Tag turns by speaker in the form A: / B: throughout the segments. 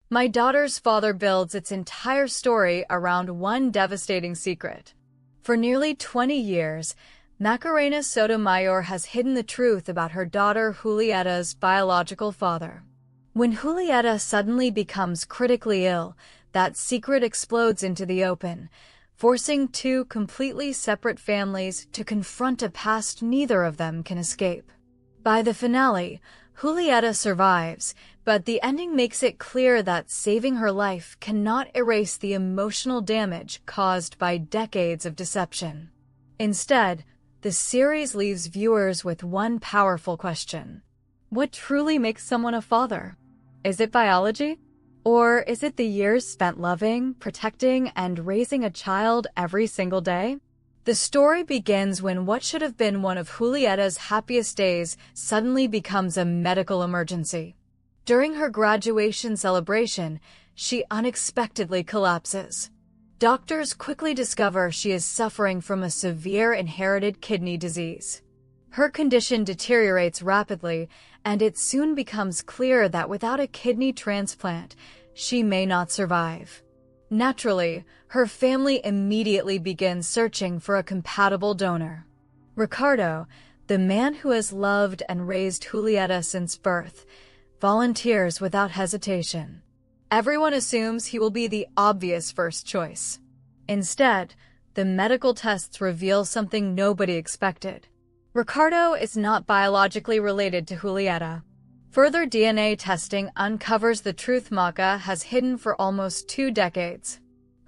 A: My daughter's father builds its entire story around one devastating secret. For nearly 20 years, Macarena Sotomayor has hidden the truth about her daughter Julieta's biological father. When Julieta suddenly becomes critically ill, that secret explodes into the open, forcing two completely separate families to confront a past neither of them can escape. By the finale, Julieta survives, but the ending makes it clear that saving her life cannot erase the emotional damage caused by decades of deception. Instead, the series leaves viewers with one powerful question. What truly makes someone a father? Is it biology? Or is it the years spent loving, protecting, and raising a child every single day? The story begins when what should have been one of Julieta's happiest days suddenly becomes a medical emergency. During her graduation celebration, she unexpectedly collapses. Doctors quickly discover she is suffering from a severe inherited kidney disease. Her condition deteriorates rapidly, and it soon becomes clear that without a kidney transplant, she may not survive. Naturally, her family immediately begins searching for a compatible donor. Ricardo, the man who has loved and raised Julieta since birth, volunteers without hesitation. Everyone assumes he will be the obvious first choice. Instead, the medical tests reveal something nobody expected. Ricardo is not biologically related to Julieta. Further DNA testing uncovers the truth Maca has hidden for almost 2 decades.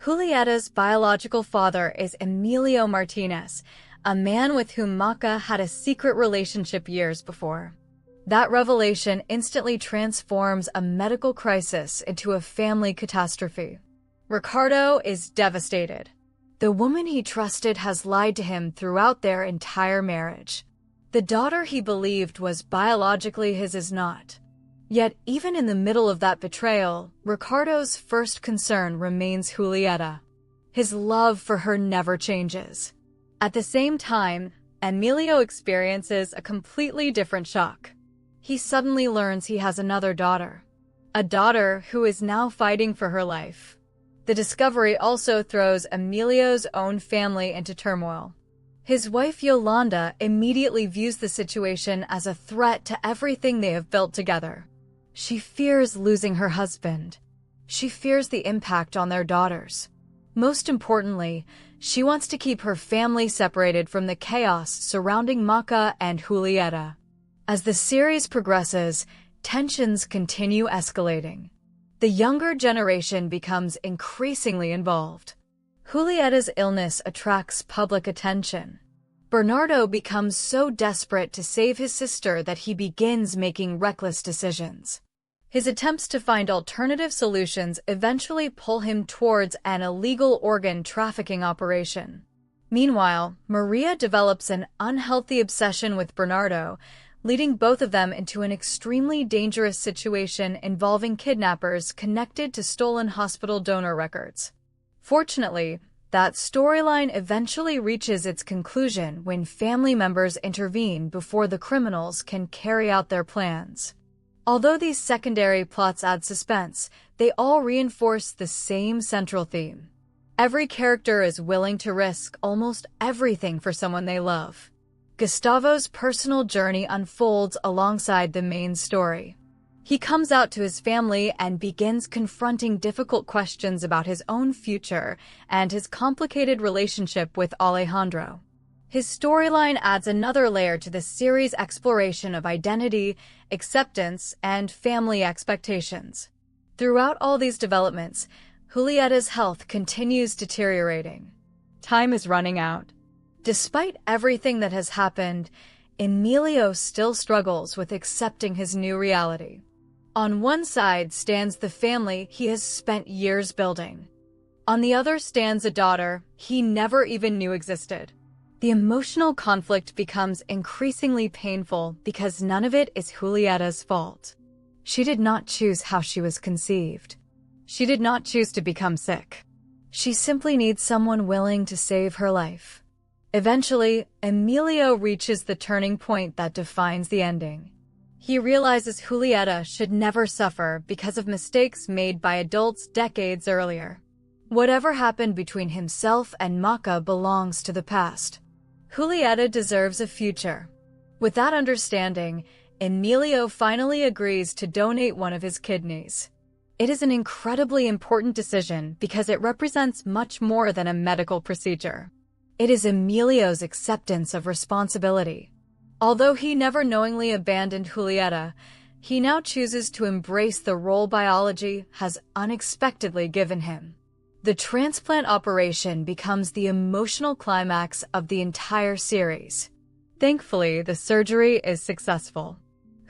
A: Julieta's biological father is Emilio Martinez, a man with whom Maca had a secret relationship years before. That revelation instantly transforms a medical crisis into a family catastrophe. Ricardo is devastated. The woman he trusted has lied to him throughout their entire marriage. The daughter he believed was biologically his is not. Yet even in the middle of that betrayal, Ricardo's first concern remains Julieta. His love for her never changes. At the same time, Emilio experiences a completely different shock. He suddenly learns he has another daughter. A daughter who is now fighting for her life. The discovery also throws Emilio's own family into turmoil. His wife Yolanda immediately views the situation as a threat to everything they have built together. She fears losing her husband. She fears the impact on their daughters. Most importantly, she wants to keep her family separated from the chaos surrounding Maca and Julieta. As the series progresses, tensions continue escalating. The younger generation becomes increasingly involved. Julieta's illness attracts public attention. Bernardo becomes so desperate to save his sister that he begins making reckless decisions. His attempts to find alternative solutions eventually pull him towards an illegal organ trafficking operation. Meanwhile, Maria develops an unhealthy obsession with Bernardo, leading both of them into an extremely dangerous situation involving kidnappers connected to stolen hospital donor records. Fortunately, that storyline eventually reaches its conclusion when family members intervene before the criminals can carry out their plans. Although these secondary plots add suspense, they all reinforce the same central theme. Every character is willing to risk almost everything for someone they love. Gustavo's personal journey unfolds alongside the main story. He comes out to his family and begins confronting difficult questions about his own future and his complicated relationship with Alejandro. His storyline adds another layer to the series' exploration of identity, acceptance, and family expectations. Throughout all these developments, Julieta's health continues deteriorating. Time is running out. Despite everything that has happened, Emilio still struggles with accepting his new reality. On one side stands the family he has spent years building. On the other stands a daughter he never even knew existed. The emotional conflict becomes increasingly painful because none of it is Julieta's fault. She did not choose how she was conceived. She did not choose to become sick. She simply needs someone willing to save her life. Eventually, Emilio reaches the turning point that defines the ending. He realizes Julieta should never suffer because of mistakes made by adults decades earlier. Whatever happened between himself and Maca belongs to the past. Julieta deserves a future. With that understanding, Emilio finally agrees to donate one of his kidneys. It is an incredibly important decision because it represents much more than a medical procedure. It is Emilio's acceptance of responsibility. Although he never knowingly abandoned Julieta, he now chooses to embrace the role biology has unexpectedly given him. The transplant operation becomes the emotional climax of the entire series. Thankfully, the surgery is successful.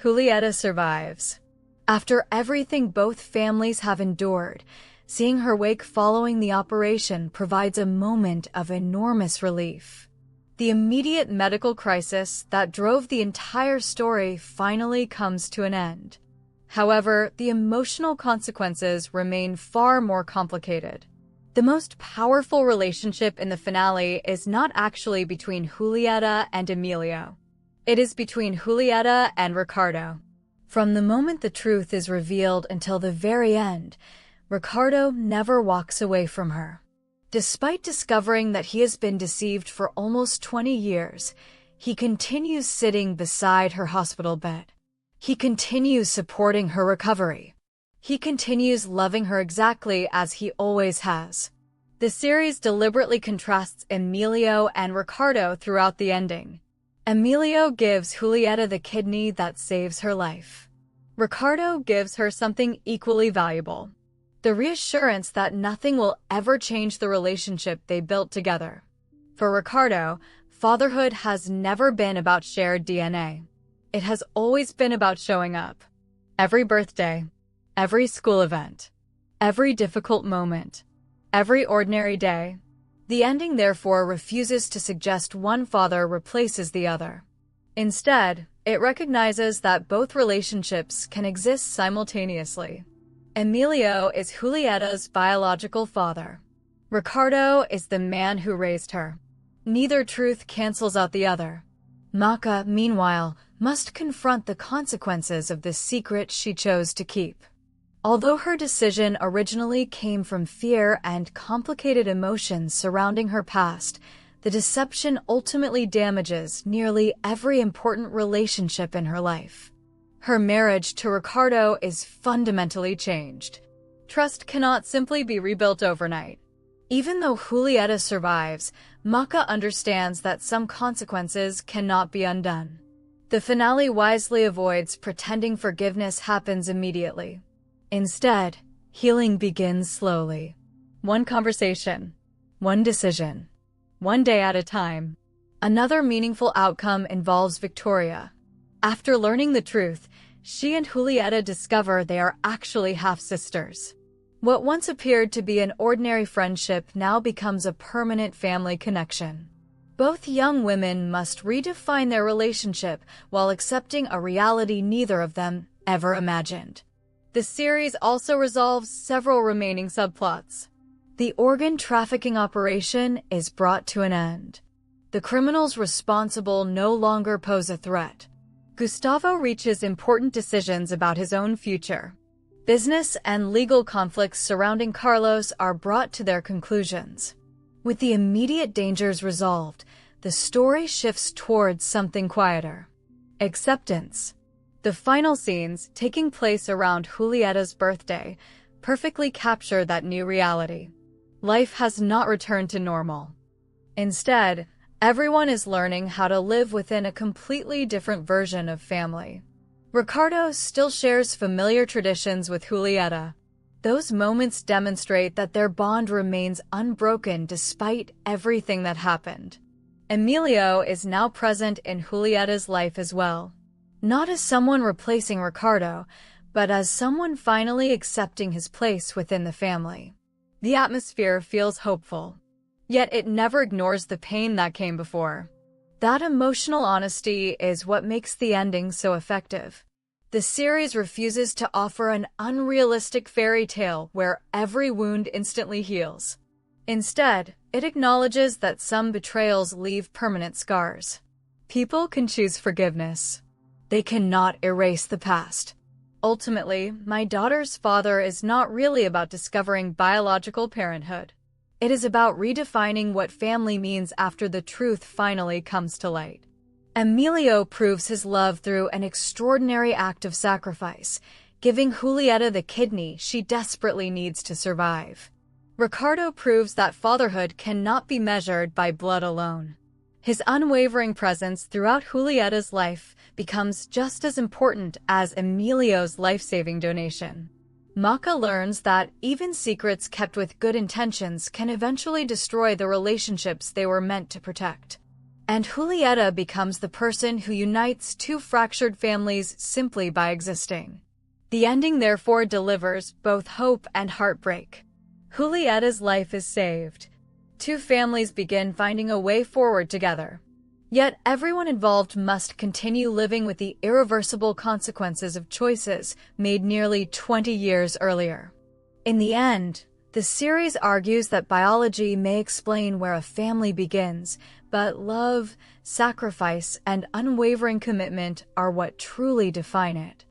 A: Julieta survives. After everything both families have endured, seeing her wake following the operation provides a moment of enormous relief. The immediate medical crisis that drove the entire story finally comes to an end. However, the emotional consequences remain far more complicated. The most powerful relationship in the finale is not actually between Julieta and Emilio. It is between Julieta and Ricardo. From the moment the truth is revealed until the very end, Ricardo never walks away from her. Despite discovering that he has been deceived for almost 20 years, he continues sitting beside her hospital bed. He continues supporting her recovery. He continues loving her exactly as he always has. The series deliberately contrasts Emilio and Ricardo throughout the ending. Emilio gives Julieta the kidney that saves her life. Ricardo gives her something equally valuable: the reassurance that nothing will ever change the relationship they built together. For Ricardo, fatherhood has never been about shared DNA. It has always been about showing up. Every birthday, every school event, every difficult moment, every ordinary day. The ending therefore refuses to suggest one father replaces the other. Instead, it recognizes that both relationships can exist simultaneously. Emilio is Julieta's biological father. Ricardo is the man who raised her. Neither truth cancels out the other. Maca, meanwhile, must confront the consequences of the secret she chose to keep. Although her decision originally came from fear and complicated emotions surrounding her past, the deception ultimately damages nearly every important relationship in her life. Her marriage to Ricardo is fundamentally changed. Trust cannot simply be rebuilt overnight. Even though Julieta survives, Maca understands that some consequences cannot be undone. The finale wisely avoids pretending forgiveness happens immediately. Instead, healing begins slowly. One conversation, one decision, one day at a time. Another meaningful outcome involves Victoria. After learning the truth, she and Julieta discover they are actually half-sisters. What once appeared to be an ordinary friendship now becomes a permanent family connection. Both young women must redefine their relationship while accepting a reality neither of them ever imagined. The series also resolves several remaining subplots. The organ trafficking operation is brought to an end. The criminals responsible no longer pose a threat. Gustavo reaches important decisions about his own future. Business and legal conflicts surrounding Carlos are brought to their conclusions. With the immediate dangers resolved, the story shifts towards something quieter: acceptance. The final scenes, taking place around Julieta's birthday, perfectly capture that new reality. Life has not returned to normal. Instead, everyone is learning how to live within a completely different version of family. Ricardo still shares familiar traditions with Julieta. Those moments demonstrate that their bond remains unbroken despite everything that happened. Emilio is now present in Julieta's life as well. Not as someone replacing Ricardo, but as someone finally accepting his place within the family. The atmosphere feels hopeful. Yet it never ignores the pain that came before. That emotional honesty is what makes the ending so effective. The series refuses to offer an unrealistic fairy tale where every wound instantly heals. Instead, it acknowledges that some betrayals leave permanent scars. People can choose forgiveness. They cannot erase the past. Ultimately, my daughter's father is not really about discovering biological parenthood. It is about redefining what family means after the truth finally comes to light. Emilio proves his love through an extraordinary act of sacrifice, giving Julieta the kidney she desperately needs to survive. Ricardo proves that fatherhood cannot be measured by blood alone. His unwavering presence throughout Julieta's life becomes just as important as Emilio's life-saving donation. Maca learns that even secrets kept with good intentions can eventually destroy the relationships they were meant to protect. And Julieta becomes the person who unites two fractured families simply by existing. The ending therefore delivers both hope and heartbreak. Julieta's life is saved. Two families begin finding a way forward together. Yet everyone involved must continue living with the irreversible consequences of choices made nearly 20 years earlier. In the end, the series argues that biology may explain where a family begins, but love, sacrifice, and unwavering commitment are what truly define it.